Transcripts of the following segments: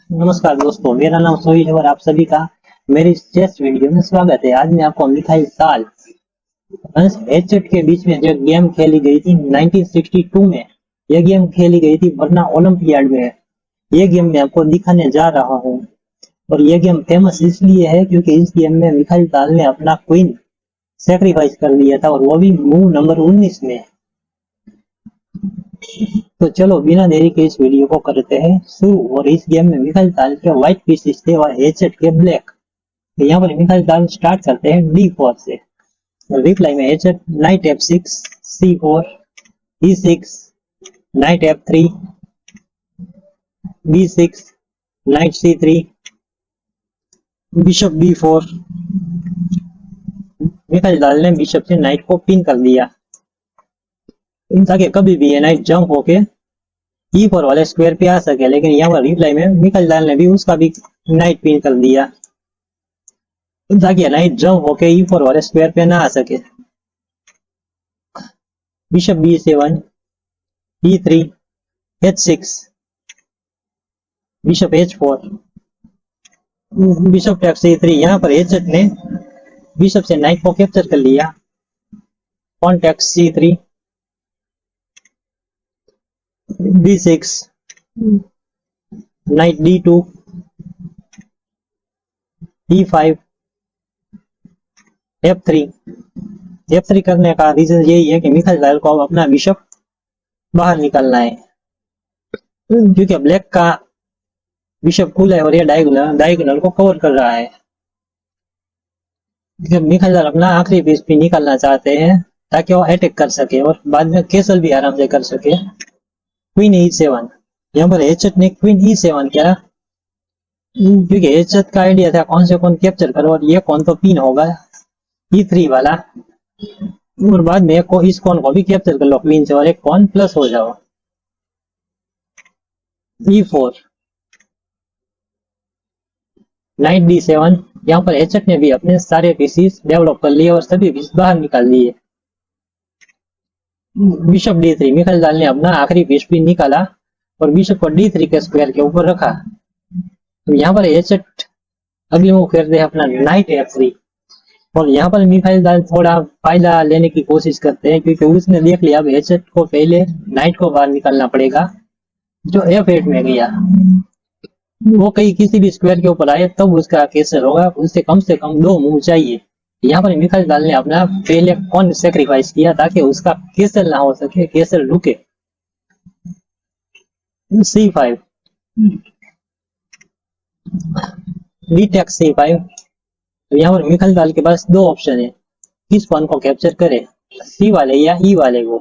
नमस्कार दोस्तों, मेरा नाम सोहिल है और आप सभी का मेरी चेस वीडियो में स्वागत है। आज मैं आपको मिथाइल ताल हेडसेट के बीच में जो गेम खेली गई थी 1962 में, यह गेम खेली गई थी वरना ओलंपियाड में। यह गेम मैं आपको दिखाने जा रहा हूँ और यह गेम फेमस इसलिए है क्योंकि इस गेम में मिथाइल ताल ने अपना क्वीन सेक्रीफाइस कर दिया था और वो भी मूव नंबर 19 में। तो चलो बिना देरी के इस वीडियो को करते हैं शुरू। और इस गेम में मिथाइल ताल के व्हाइट पीसेस थे और हेडसेट के ब्लैक। तो यहाँ पर मिथाइल ताल स्टार्ट करते हैं D4 से। रिप्लाई में headset night F6, C4, E6, night F3, B6, night C3, bishop B4। Methyl ताल ने बिशप से नाइट को पिन कर दिया ताकि कभी भी ये नाइट जंप होके E4 वाले स्क्वायर पे आ सके, लेकिन यहाँ पर रिप्लाई में मिथाइल ताल ने भी उसका भी नाइट पिन कर दिया ताकि नाइट जंप होके E4 वाले स्क्वायर पे ना आ सके। Bishop B7, E3, H6, bishop H4, bishop takes C3। यहाँ पर हेडसेट ने बिशप से नाइट को कैप्चर कर लिया। Pawn takes C3, B6, night D2, E5, F3। F3 करने का रीजन यही है कि मिथाइल ताल को अपना बिशप बाहर निकालना है क्योंकि ब्लैक का बिशप खुला है और ये डायगोनल को कवर कर रहा है। मिथाइल ताल अपना आखिरी पीस भी निकालना चाहते हैं ताकि वो अटैक कर सके और बाद में कैसल भी आराम से कर सके। Queen E7। यहाँ पर हेडसेट ने क्वीन E7 किया क्योंकि हेडसेट का आइडिया था कौन से कौन कैप्चर करो और ये कौन तो पिन होगा E3 वाला और बाद में इस कौन को भी कैप्चर कर लो क्वीन से और एक कौन प्लस हो जाओ। E4, night D7। यहाँ पर हेडसेट ने भी अपने सारे पीसीस डेवलप कर लिए और सभी पीस बाहर निकाल लिए। Bishop D3। मिथाइल ताल ने अपना आखिरी पीस भी निकाला और बिशप को D3 के स्क्वायर के ऊपर रखा। तो यहाँ पर हेडसेट अगले मूव करते हैं अपना नाइट F3 और यहाँ पर मिथाइल ताल थोड़ा फायदा लेने की कोशिश करते हैं क्योंकि उसने देख लिया अब हेडसेट को पहले नाइट को बाहर निकालना पड़ेगा जो F8 में गया। वो कहीं किसी भी स्क्वायर के ऊपर आए तब उसका कैसल होगा, उससे कम 2 मूव चाहिए। यहाँ पर मिथाइल ताल ने अपना पहले कौन सेक्रीफाइस किया ताकि उसका कैसल ना हो सके, कैसल रुके। C5, B takes C5। तो यहाँ पर मिथाइल ताल के पास 2 ऑप्शन है, किस कौन को कैप्चर करे, C वाले या E वाले को।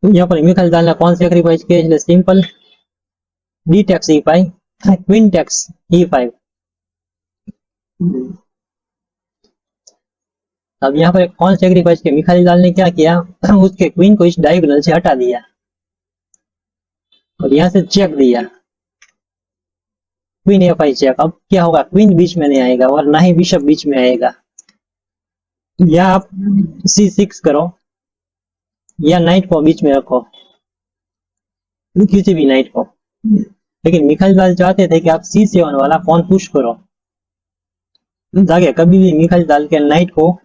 तो यहाँ पर मिथाइल ताल ने कौन सेक्रीफाइस किया, इसलिए simple D takes E5, queen takes E5। अब यहाँ पर कौन सेक्रीफाइस किया, मिथाइल ताल ने क्या किया उसके क्वीन को इस डायगोनल से हटा दिया और यहाँ से चेक दिया, क्वीन F5 चेक। अब क्या होगा, क्वीन बीच में नहीं आएगा और ना ही बिशप बीच में आएगा। या आप C6 करो या नाइट को बीच में रखो, किसी भी नाइट को। लेकिन मिथाइल ताल चाहते थे कि आप C7 वाला कौन पुश करो ताकि कभी भी मिथाइल ताल के नाइट को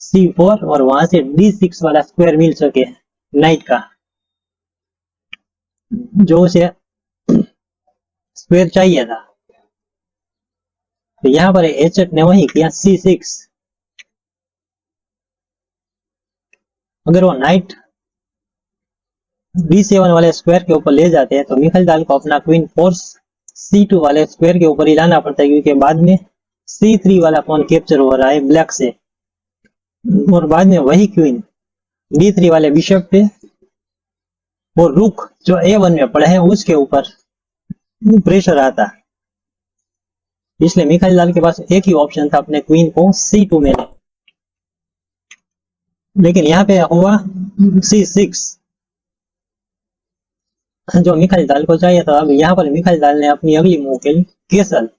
C4 और वहां से D6 वाला स्क्वायर मिल सके नाइट का, जो उसे स्क्वायर चाहिए था। तो यहाँ पर हेडसेट ने वही किया, C6। अगर वो नाइट D7 वाले स्क्वायर के ऊपर ले जाते हैं तो मिथाइल ताल को अपना क्वीन फोर्स C2 वाले स्क्वायर के ऊपर ही लाना पड़ता है क्योंकि बाद में C3 वाला कौन कैप्चर हो रहा है ब्लैक से और बाद में वही क्वीन D3 वाले बिशप पे और रुक जो A1 में पड़ा है उसके ऊपर प्रेशर आता। इसलिए मिथाइल ताल के पास एक ही ऑप्शन था अपने क्वीन को C2 में, लेकिन यहाँ पे हुआ C6 जो मिथाइल ताल को चाहिए था। अब यहाँ पर मिथाइल ताल ने अपनी अगली मूव खेली कैसल।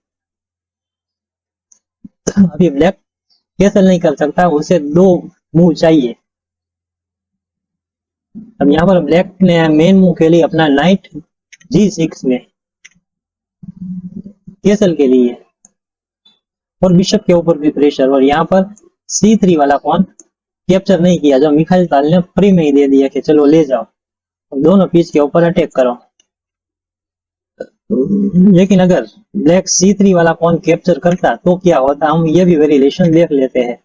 अभी ब्लैक कैसल नहीं कर सकता, उसे 2 मूव चाहिए। अब यहाँ पर ब्लैक ने मेन मूव खेली अपना नाइट G6 में कैसल के लिए, और बिशप के ऊपर भी प्रेशर, और यहाँ पर C3 वाला पॉन कैप्चर नहीं किया, जो मिखाइल ताल ने फ्री में ही दे दिया कि चलो ले जाओ, दोनों पीस के ऊपर अटैक करो। लेकिन अगर ब्लैक C3 वाला पॉन कैप्चर करता तो क्या होता, हम ये भी वेरिएशन देख लेते हैं।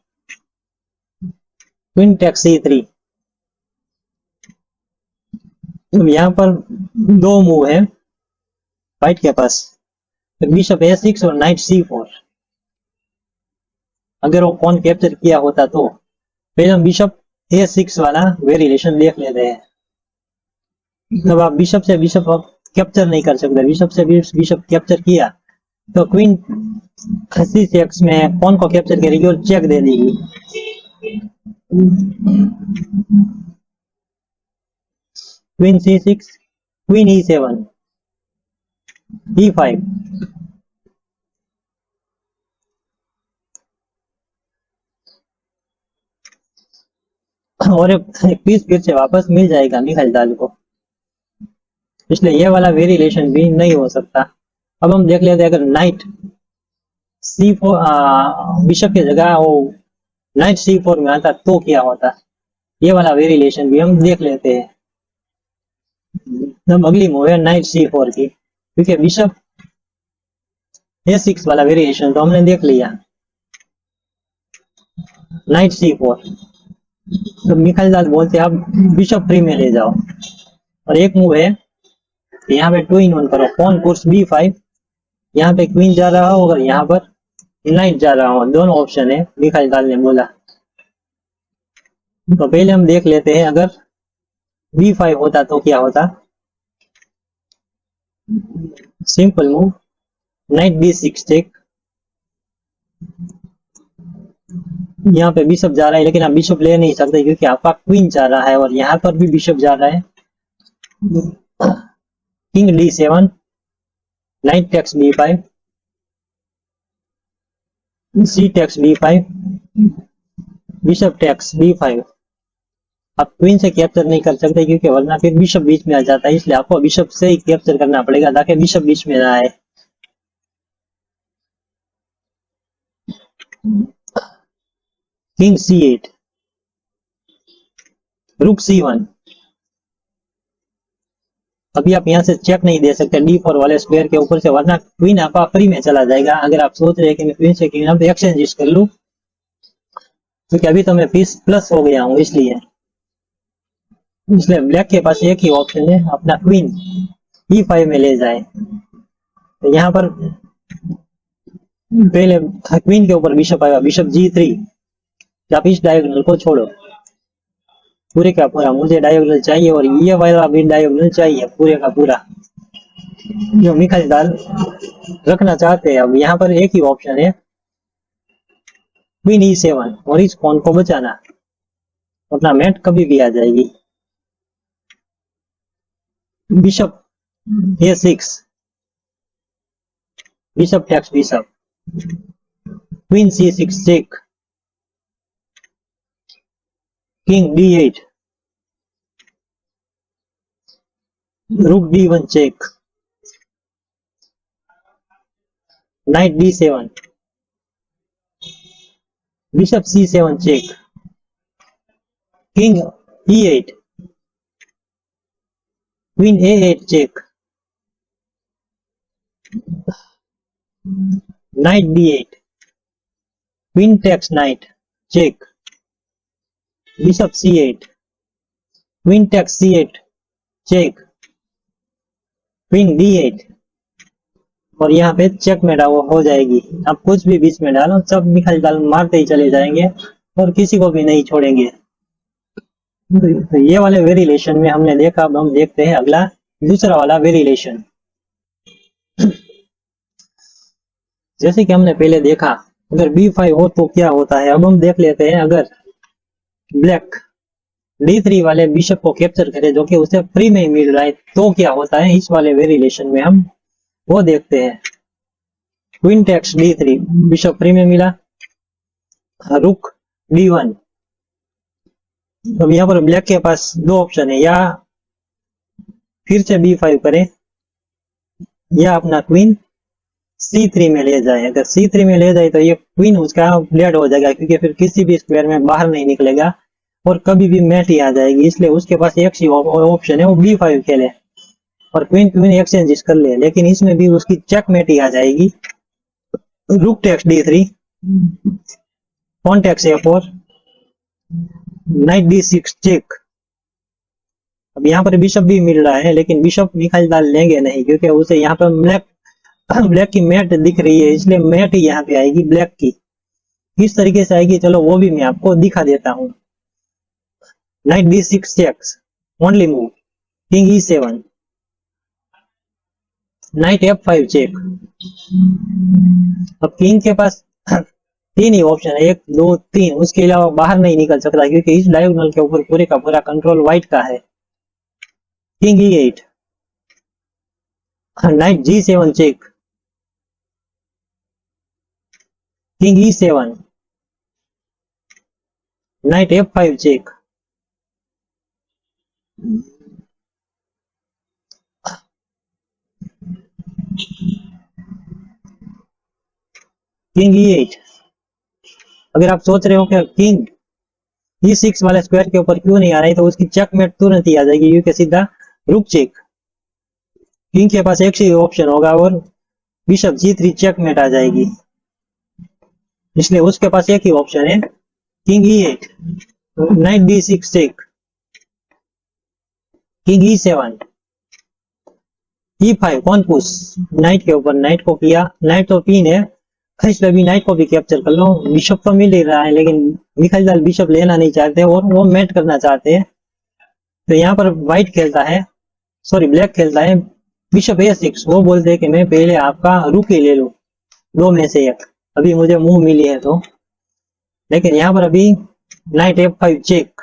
क्वीन टेक C3, यहाँ पर दो मूव है व्हाइट के पास, बिशप A6 और नाइट C4। अगर वो पॉन कैप्चर किया होता तो पहले हम बिशप A6 वाला वेरिएशन देख लेते हैं। जब आप बिशप से बिशप कैप्चर नहीं कर सकते, बिशप से बिशप कैप्चर किया तो क्वीन C6 में पॉन को कैप्चर करेगी और चेक दे देगी। Queen C6, queen E7, E5, और एक पीस फिर से वापस मिल जाएगा मिखाइल ताल को, इसलिए ये वाला वेरिएशन भी नहीं हो सकता। अब हम देख लेते हैं, अगर नाइट C4 बिशप की जगह वो नाइट C4 में आता तो क्या होता, ये वाला वेरिएशन भी हम देख लेते हैं। अब अगली मूव है नाइट C4 की, क्योंकि बिशप A6 वाला वेरिएशन तो हमने देख लिया। नाइट C4, तो मिखाइल ताल बोलते हैं आप बिशप फ्री में ले जाओ, और एक मूव है यहाँ पे 2 in 1 करो, पॉन पुश B5, यहाँ पे क्वीन जा रहा हो और यहाँ पर नाइट जा रहा हो, दोनों ऑप्शन है मिखाइल ताल ने बोला। तो पहले हम देख लेते हैं, अगर B5 होता तो क्या होता। Simple move, night D6 check, यहाँ पे बिशप जा रहा है, लेकिन आप बिशप ले नहीं सकते क्योंकि आपका क्वीन जा रहा है, और यहाँ पर भी बिशप जा रहा है। King D7, knight takes B5, C takes B5, bishop takes B5। आप क्वीन से कैप्चर नहीं कर सकते क्योंकि वरना फिर बिशप बीच में आ जाता है, इसलिए आपको बिशप से ही कैप्चर करना पड़ेगा ताकि बिशप बीच में ना आए। किंग C8, रुक C1। अभी आप यहाँ से चेक नहीं दे सकते D4 वाले स्क्वायर के ऊपर से, वरना क्वीन आपका फ्री में चला जाएगा। अगर आप सोच रहे हैं कि मैं क्वीन से क्वीन एक्सचेंज कर लूं, क्योंकि अभी तो मैं पीस प्लस हो गया हूँ, इसलिए ब्लैक के पास एक ही ऑप्शन है, अपना क्वीन E5 में ले जाए। तो यहाँ पर पहले क्वीन के ऊपर बिशप आएगा, बिशप G3, आप इस डायगोनल को छोड़ो, पूरे का पूरा मुझे डायगोनल चाहिए, और ये वाला भी डायगोनल चाहिए पूरे का पूरा, जो मिखाइल ताल रखना चाहते हैं। अब यहाँ पर एक ही ऑप्शन है, क्वीन E7, और इस पॉन को बचाना, अपना मेट कभी भी आ जाएगी। Bishop A6, bishop takes bishop, queen C6 check, king D8, rook D1 check, knight D7, bishop C7 check, king E8, queen A8 check, knight D8, queen takes knight check, bishop C8, queen takes C8 check, queen D8, और यहाँ पे check में हो जाएगी। आप कुछ भी बीच में डालो, सब मिखाइल ताल मारते ही चले जाएंगे और किसी को भी नहीं छोड़ेंगे। तो ये वाले वेरिएशन में हमने देखा। अब हम देखते हैं अगला दूसरा वाला वेरिएशन। जैसे कि हमने पहले देखा, अगर B5 हो तो क्या होता है। अब हम देख लेते हैं, अगर ब्लैक D3 वाले बिशप को कैप्चर करे जो कि उसे फ्री में ही मिल रहा है तो क्या होता है। इस वाले वेरिएशन में हम वो देखते हैं। Queen takes D3, bishop free में मिला, रुक D1। अब यहाँ पर ब्लैक के पास दो ऑप्शन है, या फिर से B5 करे या अपना क्वीन C3 में ले जाए। अगर C3 में ले जाए तो ये क्वीन उसका डेड हो जाएगा, क्योंकि फिर किसी भी स्क्वायर में बाहर नहीं निकलेगा और कभी भी मैट ही आ जाएगी। इसलिए उसके पास एक ही ऑप्शन है, वो B5 खेले और क्वीन क्वीन एक्सचेंज कर ले। लेकिन इसमें भी उसकी चेकमेट ही आ जाएगी। Rook takes D3, pawn takes A4, knight D6 check. अब यहाँ पर बिशप भी मिल रहा है, लेकिन बिशप मिखाइल दाल लेंगे नहीं, क्योंकि उसे यहाँ पर ब्लैक की मैट दिख रही है, इसलिए मैट ही यहाँ पे आएगी ब्लैक की। किस तरीके से आएगी चलो वो भी मैं आपको दिखा देता हूँ। Knight D6 checks, only move, king E7, knight F5 check. अब किंग के पास तीन ही ऑप्शन है, 1 2 3, उसके अलावा बाहर नहीं निकल सकता, क्योंकि इस डायगोनल के ऊपर पूरे का पूरा कंट्रोल व्हाइट का है। King E8, knight G7 check, king E7, knight F5 check, king E8। अगर आप सोच रहे हो कि किंग E6 वाले स्क्वायर के ऊपर क्यों नहीं आ रही, तो उसकी चेकमेट तुरंत ही आ जाएगी, क्योंकि सीधा रुक चेक। किंग के पास एक ही ऑप्शन होगा और बिशप G3 चेकमेट आ जाएगी, इसलिए उसके पास एक ही ऑप्शन है, king E8, knight D6 check, king E7, E5 कौन पुश, नाइट के ऊपर नाइट को किया, नाइट तो पिन है, इसलिए भी नाइट को भी कैप्चर कर लो। बिशप तो मिल ही रहा है, लेकिन मिखाइल दाल बिशप लेना नहीं चाहते और वो मैट करना चाहते हैं। तो यहाँ पर व्हाइट खेलता है, सॉरी ब्लैक खेलता है बिशप A6। वो बोलते हैं कि मैं पहले आपका रुक ही ले लूं, दो में से एक, अभी मुझे मुंह मिली है तो। लेकिन यहाँ पर अभी knight F5 check,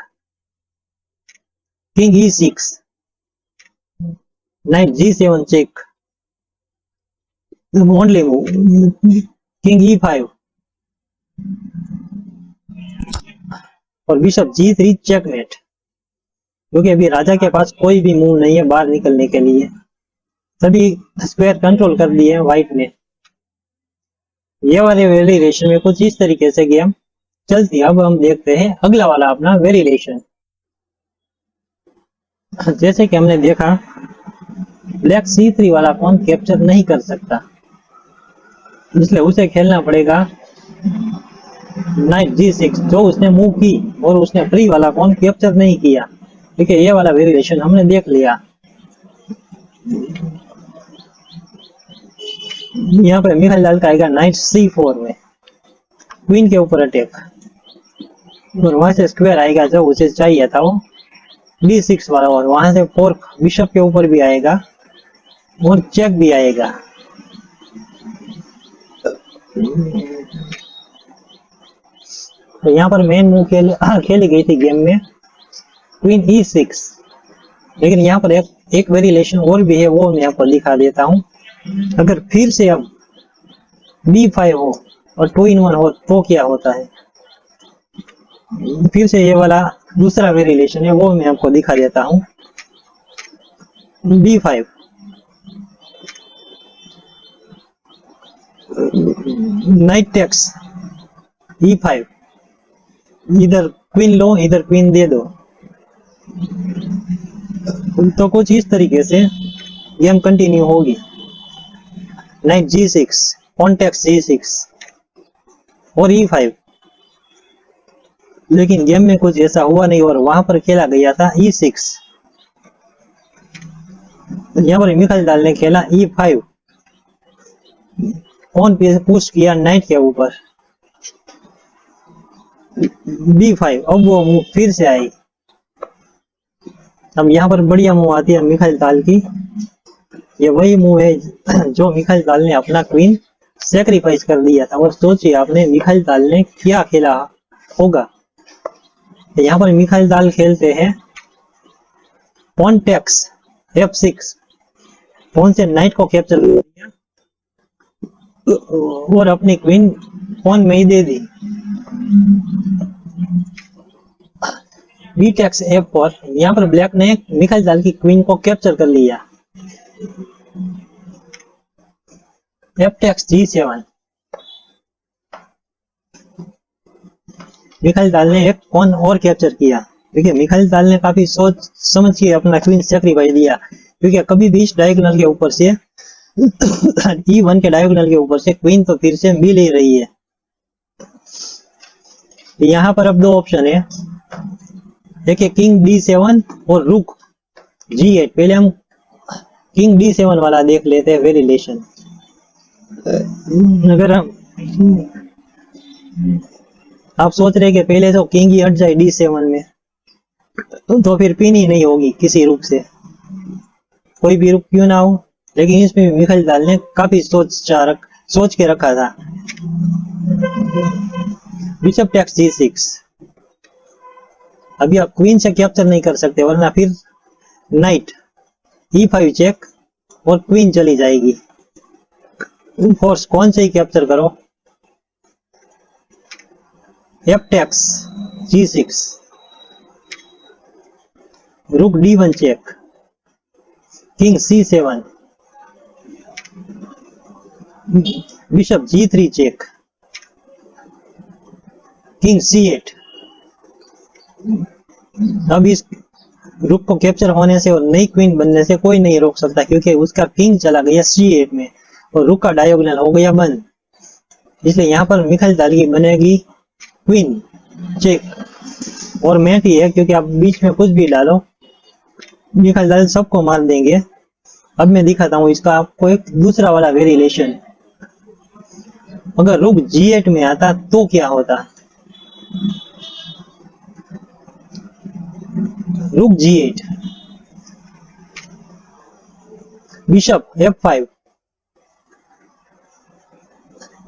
king E6, knight G7 check, only move, king E5 और बिशप G3 चेकमेट, क्योंकि अभी राजा के पास कोई भी मूव नहीं है बाहर निकलने के लिए, सभी स्क्वायर कंट्रोल कर लिए हैं व्हाइट ने। ये वाले वेरिएशन में कुछ इस तरीके से गेम चलती है। अब हम देखते हैं अगला वाला अपना वेरिएशन। जैसे कि हमने देखा ब्लैक C3 वाला पॉन कैप्चर नहीं कर सकता, इसलिए उसे खेलना पड़ेगा नाइट G6, जो उसने मूव की और उसने फ्री वाला पॉन कैप्चर नहीं किया। ठीक है, ये वाला वेरिएशन हमने देख लिया। यहाँ पे मिखाइल दाल का आएगा नाइट C4 में, क्वीन के ऊपर अटैक, और वहां से स्क्वायर आएगा जो उसे चाहिए था, वो D6 वाला, और वहां से फोर्क बिशप के ऊपर भी आएगा और चेक भी आएगा। तो यहाँ पर मेन मूव खेली गई थी गेम में क्वीन E6, लेकिन यहाँ पर एक वेरिएशन और भी है, वो मैं यहाँ पर लिखा देता हूँ। अगर फिर से अब B5 हो और 2 in 1 हो तो क्या होता है। फिर से ये वाला दूसरा वेरिएशन है, वो मैं आपको दिखा देता हूँ। B5, नाइट टेक्स E5, इधर क्वीन लो इधर क्वीन दे दो। तो कुछ इस तरीके से गेम कंटिन्यू होगी। Knight G6, on takes G6 और E5, लेकिन गेम में कुछ ऐसा हुआ नहीं और वहां पर खेला गया था E6। यहाँ पर मिखाइल दाल ने खेला E5, ऑन पे पुश किया नाइट के ऊपर, B5। अब वो मूव फिर से आई। अब यहाँ पर बढ़िया मूव आती है मिखाइल दाल की। ये वही मूव है जो मिखाइल दाल ने अपना क्वीन सेक्रीफाइस कर दिया था। और सोचिए आपने मिखाइल दाल ने क्या खेला होगा। तो यहाँ पर मिखाइल दाल खेलते हैं पॉन टेक्स F6, पॉन से नाइट को कैप्चर कर दिया और अपनी क्वीन पॉन में ही दे दी। बी टेक्स F4, यहाँ पर ब्लैक ने मिखाइल दाल की क्वीन को कैप्चर कर लिया। F takes G7। मिखाइल दाल ने एक पॉन और कैप्चर किया। देखिए मिखाइल दाल ने काफी सोच समझ के अपना क्वीन सेक्रीफाइस दिया, क्योंकि कभी भी इस डायगोनल के ऊपर से E1 के डायगोनल के ऊपर से क्वीन तो फिर से मिल ही रही है। यहाँ पर अब दो ऑप्शन है, देखिए किंग D7 और रुक G8। पहले हम किंग D7 वाला देख लेते हैं वेरिएशन। अगर हम आप सोच रहे कि पहले तो किंग ही हट जाए D7 में, तो फिर पिन ही नहीं होगी किसी रुक से, कोई भी रुक क्यों ना हो। लेकिन इसमें मिखाइल दाल ने काफी सोच के रखा था। Bishop takes G6। अभी आप क्वीन से कैप्चर नहीं कर सकते, वरना फिर नाइट E5 चेक और क्वीन चली जाएगी। फोर्स कौन से ही कैप्चर करो। F takes G6, rook D1 check, king C7, bishop G3 check, king C8। अब इस रुक को कैप्चर होने से और नई क्वीन बनने से कोई नहीं रोक सकता, क्योंकि उसका किंग चला गया C8 में और रुक का डायगोनल हो गया बंद। इसलिए यहाँ पर मिखाइल दाल की बनेगी क्वीन चेक और मैट ही है, क्योंकि आप बीच में कुछ भी डालो मिखाइल दाल सबको मार देंगे। अब मैं दिखाता हूँ इसका आपको एक दूसरा वाला वेरिएशन। अगर रुक G8 में आता तो क्या होता। रुक G8, बिशप F5।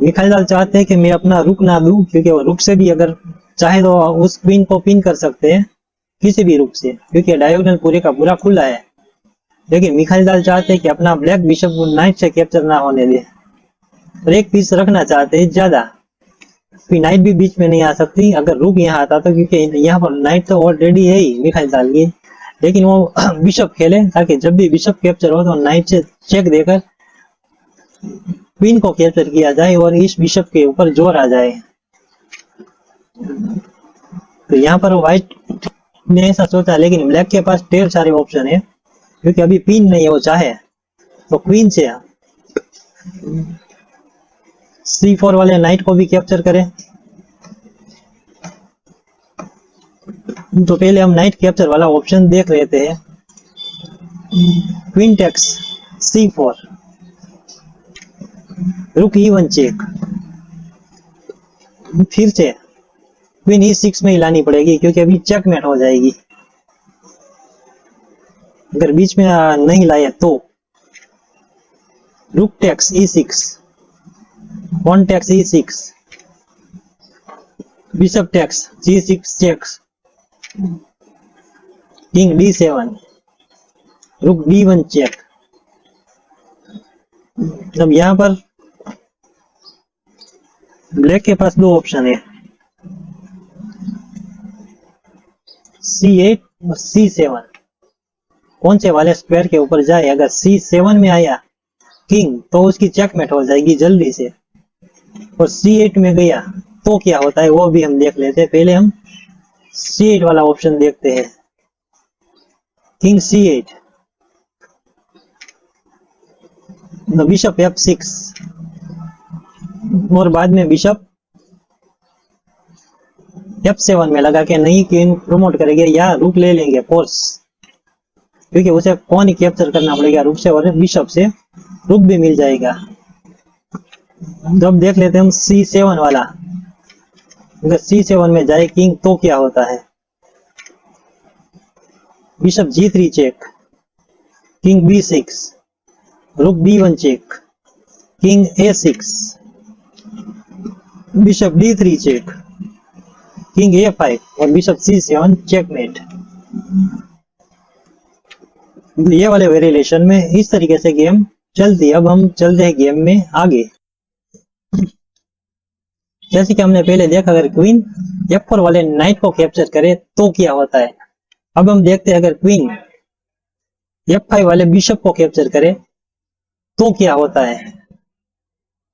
मिखाइल दाल चाहते हैं कि मैं अपना रुक ना दूं, क्योंकि वो रुक से भी अगर चाहे तो उस क्वीन को पिन कर सकते हैं किसी भी रुक से, क्योंकि डायगोनल पूरे का पूरा खुला है। लेकिन मिखाइल दाल चाहते हैं कि अपना ब्लैक बिशप को नाइट से कैप्चर ना होने दे, और एक पीस रखना चाहते हैं ज्यादा, फिर नाइट भी बीच में नहीं आ सकती अगर रुक यहाँ आता तो, क्योंकि यहाँ पर नाइट तो ऑलरेडी है ही मिखाइल दाल की। लेकिन वो बिशप खेले ताकि जब भी बिशप कैप्चर हो तो नाइट से चेक देकर क्वीन को कैप्चर किया जाए और इस बिशप के ऊपर जोर आ जाए। तो यहाँ पर व्हाइट ने ऐसा सोचा, लेकिन ब्लैक के पास ढेर सारे ऑप्शन है, क्योंकि अभी पिन नहीं है। वो चाहे तो क्वीन से C4 वाले नाइट को भी कैप्चर करें। तो पहले हम नाइट कैप्चर वाला ऑप्शन देख लेते हैं। क्वीन टेक्स C4, रुक E1 चेक, फिर से क्वीन E6 में हिलानी पड़ेगी, क्योंकि अभी चेकमेट हो जाएगी अगर बीच में नहीं लाए तो। Rook takes E6, pawn takes E6, bishop takes G6 checks, king D7, rook D1 check. अब यहाँ पर ब्लैक के पास दो ऑप्शन है, C8 और C7। कौन से वाले स्क्वायर के ऊपर जाए। अगर C7 में आया किंग तो उसकी चेकमेट हो जाएगी जल्दी से, और C8 में गया तो क्या होता है वो भी हम देख लेते हैं। पहले हम C8 वाला ऑप्शन देखते हैं। किंग C8, बिशप F6 और बाद में बिशप F7 में लगा के नई क्वीन प्रमोट करेंगे या रुक ले लेंगे फोर्स, क्योंकि उसे कौन ही कैप्चर करना पड़ेगा रुक से, और बिशप से रुक भी मिल जाएगा। जब देख लेते हैं हम C7 वाला। अगर C7 में जाए किंग तो क्या होता है। Bishop G3 check, king B6, rook B1 check, king A6, bishop D3 check, king A5 और बिशप C7 चेकमेट। ये वाले वेरिएशन में इस तरीके से गेम चलती है। अब हम चलते हैं गेम में आगे। जैसे कि हमने पहले देखा, अगर क्वीन F4 वाले नाइट को कैप्चर करे तो क्या होता है। अब हम देखते हैं अगर क्वीन F5 वाले बिशप को कैप्चर करे तो क्या होता है।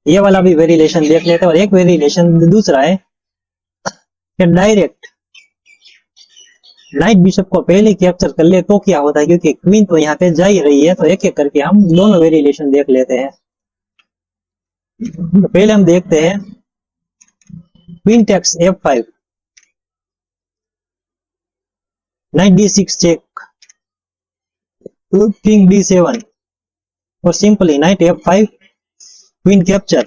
ये वाला भी वेरिएशन देख लेते हैं। और एक वेरिएशन दूसरा है कि डायरेक्ट नाइट बिशप को पहले कैप्चर कर ले तो क्या होता है, क्योंकि क्वीन तो यहाँ पे जा ही रही है। तो एक एक करके हम दोनों वेरिएशन देख लेते हैं। तो पहले हम देखते हैं queen takes F5, knight D6 check, king D7 और simply knight F5, queen capture,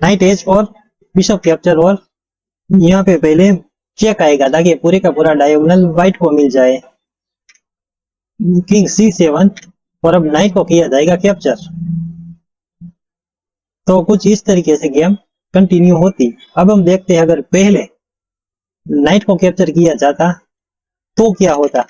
knight H4, bishop capture. और यहाँ पे पहले चेक आएगा ताकि पूरे का पूरा डायगोनल व्हाइट को मिल जाए। किंग C7 और अब नाइट को किया जाएगा कैप्चर। तो कुछ इस तरीके से गेम कंटिन्यू होती। अब हम देखते हैं अगर पहले नाइट को कैप्चर किया जाता तो क्या होता।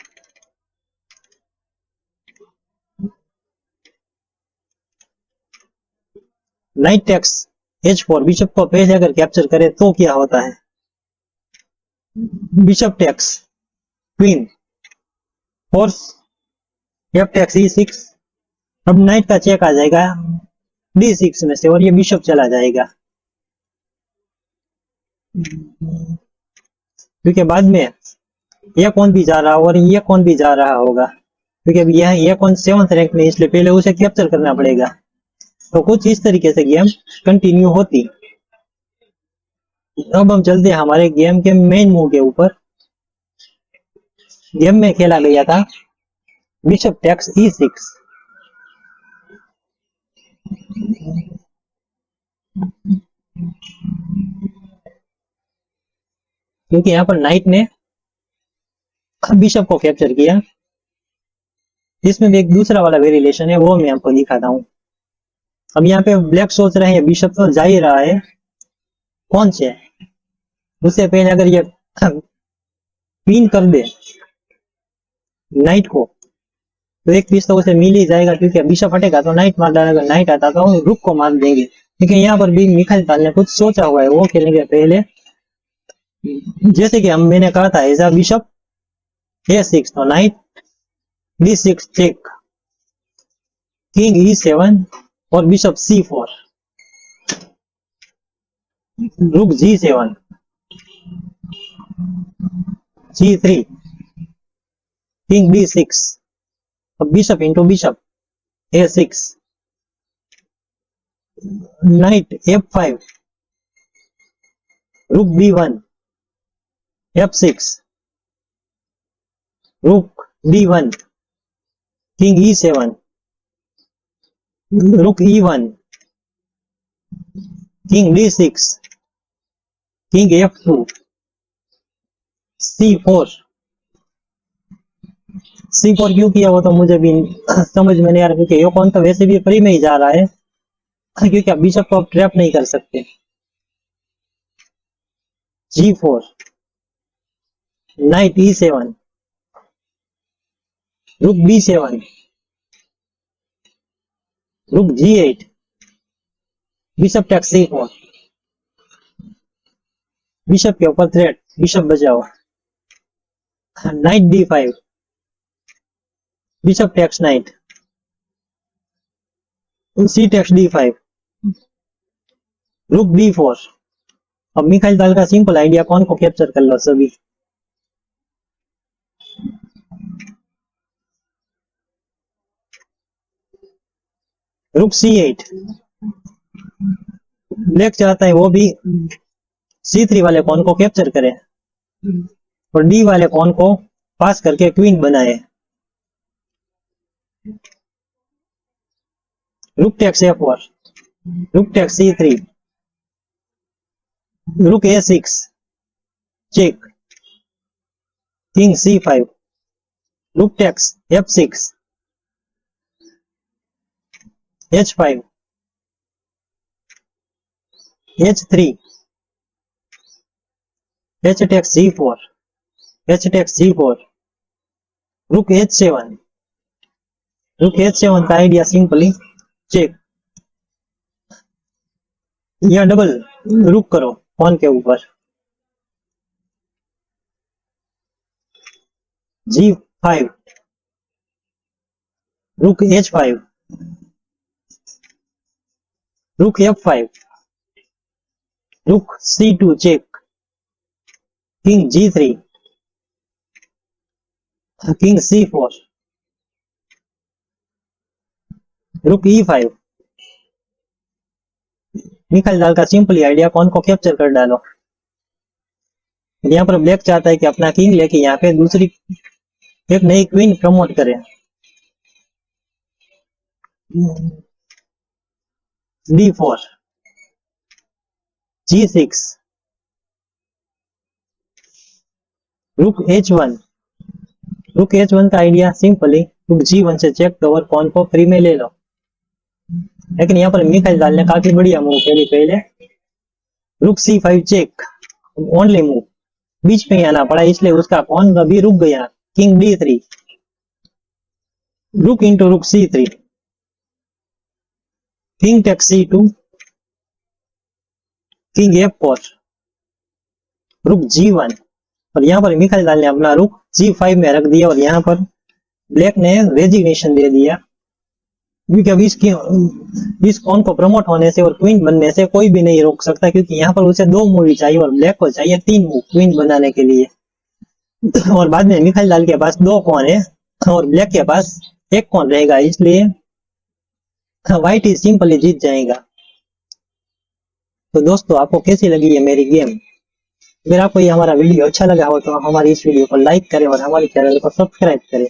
नाइट टेक्स H4, बिशप को पहले अगर कैप्चर करे तो क्या होता है। Bishop takes queen, force, F takes E6। अब नाइट का चेक आ जाएगा D6 में से और ये बिशप चला जाएगा, क्योंकि बाद में ये कौन भी जा रहा होगा और ये कौन भी जा रहा होगा, क्योंकि अब ये कौन 7th रैंक में, इसलिए पहले उसे कैप्चर करना पड़ेगा। तो कुछ इस तरीके से गेम कंटिन्यू होती। अब हम चलते हैं हमारे गेम के मेन मूव के ऊपर। गेम में खेला गया था बिशप टेक्स E6। क्योंकि यहाँ पर नाइट ने बिशप को कैप्चर किया। इसमें भी एक दूसरा वाला वेरिएशन है, वो मैं आपको दिखाता हूँ। अब यहाँ पे ब्लैक सोच रहे हैं बिशप तो जा ही रहा है, कौन से उससे पहले अगर ये पिन कर दे नाइट को तो एक पीस तो उसे मिल ही जाएगा, क्योंकि बिशप हटेगा तो नाइट मार डालेगा, नाइट आता तो रुक को मार देंगे। लेकिन यहाँ पर भी मिखाइल ताल ने कुछ सोचा हुआ है, वो खेलेंगे पहले जैसे कि मैंने कहा था एज बिशप A6, तो night D6 check, king E7 और बिशप C4, रुक G7, G3, किंग D6, अब bishop into bishop A6, night F5, रुक B1, F6, रुक D1, किंग E7, रुक E1, king D6, king F2, C4। C4 क्यों किया वो तो मुझे भी समझ में नहीं आ रहा, क्योंकि ये कौन तो वैसे भी फ्री में ही जा रहा है, क्योंकि आप बिशप को आप ट्रैप नहीं कर सकते। G4, नाइट E7, रुक B7, रुक G8, bishop takes C4, bishop के ऊपर थ्रेट, बिशप बचाओ, knight D5, bishop takes knight, C takes D5, rook B4। अब मिखाइल ताल का सिंपल आइडिया, कौन को कैप्चर कर लो सभी। रुक C8, ब्लैक चाहता है वो भी C3 वाले कौन को कैप्चर करे और D वाले कौन को पास करके क्वीन बनाए। Rook takes F4, rook takes C3, रुक A6 check, king C5, rook takes F6, H5, H3, H takes G4, H takes G4, rook H7, rook H7 का आइडिया सिंपली चेक, यहाँ डबल रुक करो कौन के ऊपर, G5, रुक H5, रुक F5, रुक C2 check, king G3, king C4, रुक E5। मिखाइल दाल का सिंपली आइडिया कौन को कैप्चर कर डालो। यहाँ पर ब्लैक चाहता है कि अपना किंग लेके यहाँ पे दूसरी एक नई क्वीन प्रमोट करे। D4, G6, रुक H1, रुक H1 का आइडिया सिंपली रुक G1 से चेक कवर पॉन को फ्री में ले लो। लेकिन यहाँ पर मिखाइल दाल ने काफी बढ़िया मूव खेली पहले, रुक C5 चेक, ओनली मूव, बीच में आना पड़ा इसलिए उसका पॉन अभी रुक गया। किंग D3, रुक इंटू रुक C3, king take C2, king F4, रुक G1। और यहाँ पर मिखाइल दाल ने अपना रुक G5 में रख दिया और यहाँ पर ब्लैक ने रेजिग्नेशन दे दिया, क्योंकि अब इस कॉन को प्रमोट होने से और क्वीन बनने से कोई भी नहीं रोक सकता, क्योंकि यहाँ पर उसे 2 मूव चाहिए और ब्लैक को चाहिए 3 मूव क्वीन बनाने के लिए। और बाद में मिखाइल दाल के पास 2 कॉन है और ब्लैक के पास 1 कॉन रहेगा, इसलिए व्हाइट ही सिंपली जीत जाएगा। तो दोस्तों आपको कैसी लगी है मेरी गेम? अगर आपको ये हमारा वीडियो अच्छा लगा हो तो हमारी इस वीडियो को लाइक करें और हमारे चैनल को सब्सक्राइब करें।